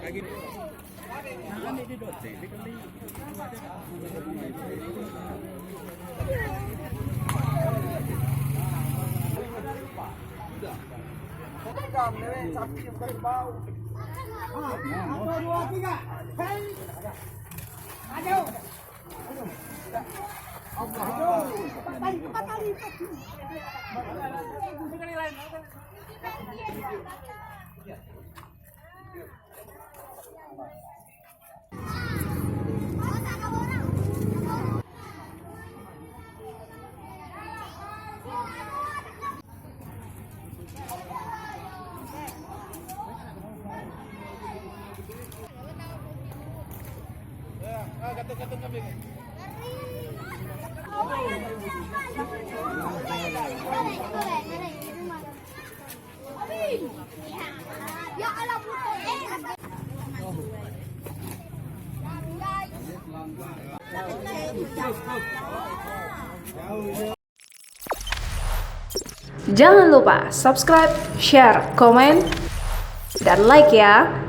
Kayak gini. Nah, ini dote, dikali. Satu, dua, tiga. Hei. Maju. Empat kali. Kata kambing. Ya Allah Jangan lupa subscribe, share, komen, dan like ya.